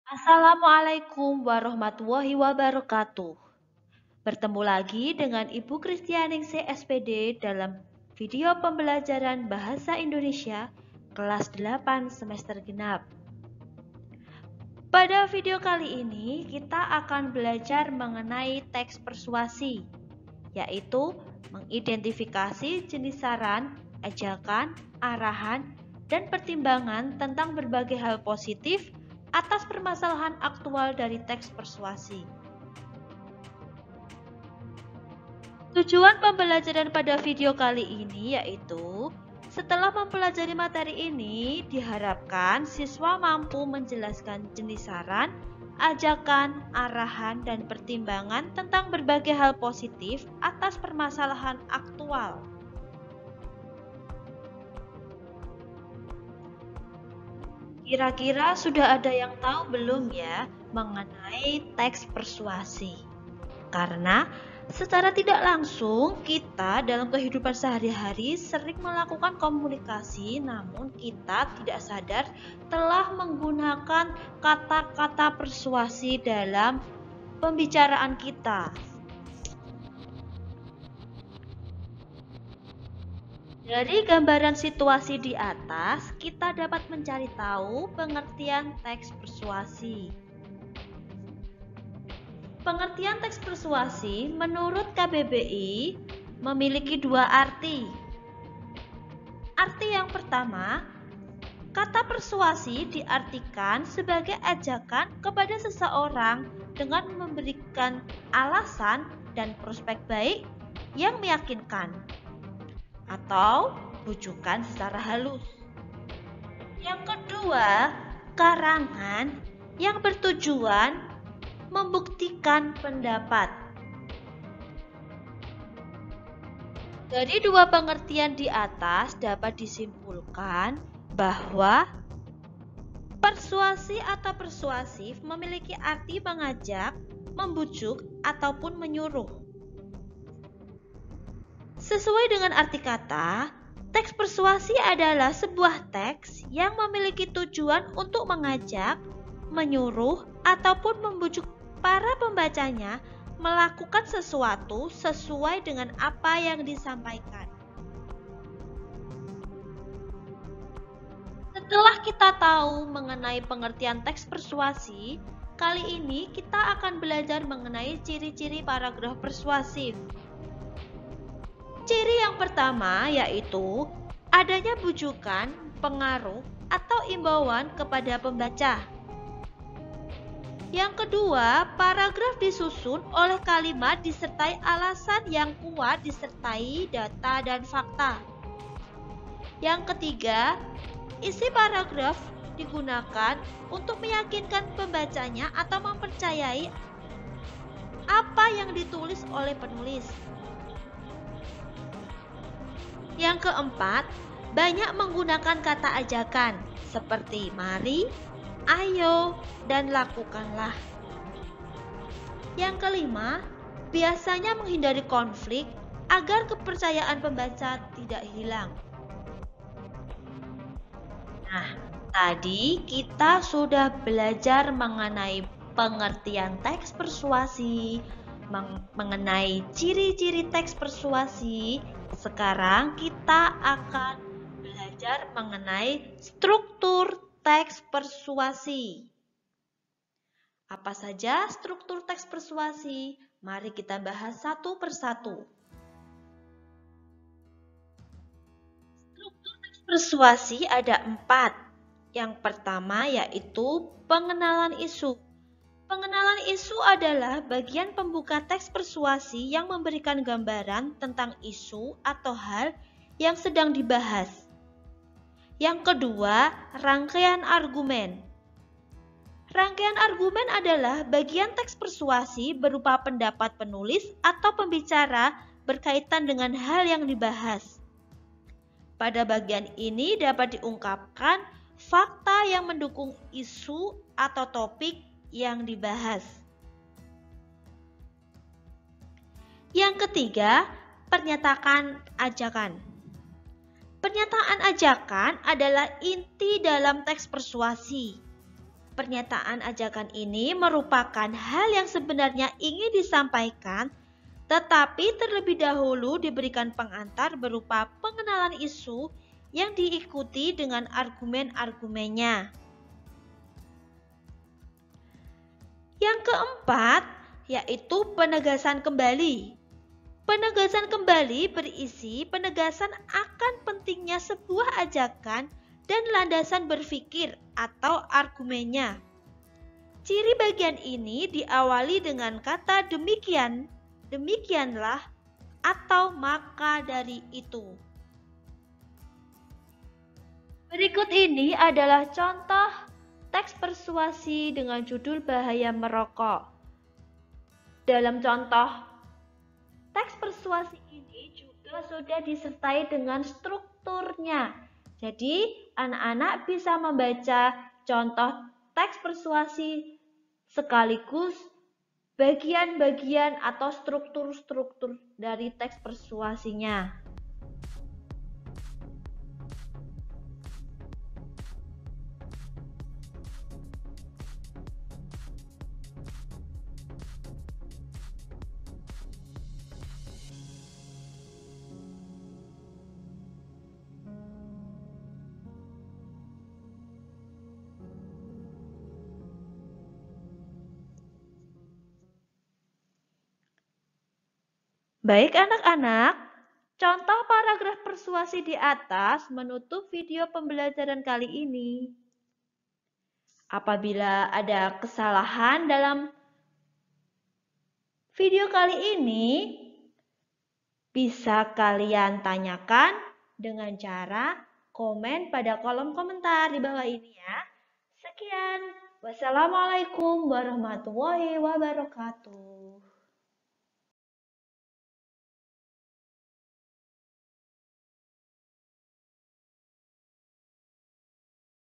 Assalamualaikum warahmatullahi wabarakatuh. Bertemu lagi dengan Ibu Kristianingsi SPD dalam video pembelajaran Bahasa Indonesia kelas 8 semester genap. Pada video kali ini kita akan belajar mengenai teks persuasi, yaitu mengidentifikasi jenis saran, ajakan, arahan, dan pertimbangan tentang berbagai hal positif atas permasalahan aktual dari teks persuasi. Tujuan pembelajaran pada video kali ini yaitu setelah mempelajari materi ini, diharapkan siswa mampu menjelaskan jenis saran, ajakan, arahan, dan pertimbangan tentang berbagai hal positif atas permasalahan aktual. Kira-kira sudah ada yang tahu belum ya mengenai teks persuasi? Karena secara tidak langsung kita dalam kehidupan sehari-hari sering melakukan komunikasi, namun kita tidak sadar telah menggunakan kata-kata persuasi dalam pembicaraan kita. Dari gambaran situasi di atas, kita dapat mencari tahu pengertian teks persuasi. Pengertian teks persuasi menurut KBBI memiliki dua arti. Arti yang pertama, kata persuasi diartikan sebagai ajakan kepada seseorang dengan memberikan alasan dan prospek baik yang meyakinkan, atau bujukan secara halus. Yang kedua, karangan yang bertujuan membuktikan pendapat. Dari dua pengertian di atas dapat disimpulkan bahwa persuasi atau persuasif memiliki arti mengajak, membujuk, ataupun menyuruh. Sesuai dengan arti kata, teks persuasi adalah sebuah teks yang memiliki tujuan untuk mengajak, menyuruh, ataupun membujuk para pembacanya melakukan sesuatu sesuai dengan apa yang disampaikan. Setelah kita tahu mengenai pengertian teks persuasi, kali ini kita akan belajar mengenai ciri-ciri paragraf persuasif. Ciri yang pertama yaitu adanya bujukan, pengaruh, atau imbauan kepada pembaca. Yang kedua, paragraf disusun oleh kalimat disertai alasan yang kuat disertai data dan fakta. Yang ketiga, isi paragraf digunakan untuk meyakinkan pembacanya atau mempercayai apa yang ditulis oleh penulis. Yang keempat, banyak menggunakan kata ajakan seperti mari, ayo, dan lakukanlah. Yang kelima, biasanya menghindari konflik agar kepercayaan pembaca tidak hilang. Nah, tadi kita sudah belajar mengenai pengertian teks persuasi, mengenai ciri-ciri teks persuasi. Sekarang kita akan belajar mengenai struktur teks persuasi. Apa saja struktur teks persuasi? Mari kita bahas satu persatu. Struktur teks persuasi ada 4. Yang pertama yaitu pengenalan isu. Pengenalan isu adalah bagian pembuka teks persuasi yang memberikan gambaran tentang isu atau hal yang sedang dibahas. Yang kedua, rangkaian argumen. Rangkaian argumen adalah bagian teks persuasi berupa pendapat penulis atau pembicara berkaitan dengan hal yang dibahas. Pada bagian ini dapat diungkapkan fakta yang mendukung isu atau topik yang dibahas. Yang ketiga, pernyataan ajakan. Pernyataan ajakan adalah inti dalam teks persuasi. Pernyataan ajakan ini merupakan hal yang sebenarnya ingin disampaikan, tetapi terlebih dahulu diberikan pengantar berupa pengenalan isu yang diikuti dengan argumen-argumennya. Yang keempat, yaitu penegasan kembali. Penegasan kembali berisi penegasan akan pentingnya sebuah ajakan dan landasan berpikir atau argumennya. Ciri bagian ini diawali dengan kata demikian, demikianlah, atau maka dari itu. Berikut ini adalah contoh teks persuasi dengan judul bahaya merokok. Dalam contoh teks persuasi ini juga sudah disertai dengan strukturnya. Jadi, anak-anak bisa membaca contoh teks persuasi sekaligus bagian-bagian atau struktur-struktur dari teks persuasinya. Baik anak-anak, contoh paragraf persuasi di atas menutup video pembelajaran kali ini. Apabila ada kesalahan dalam video kali ini, bisa kalian tanyakan dengan cara komen pada kolom komentar di bawah ini ya. Sekian, wassalamualaikum warahmatullahi wabarakatuh.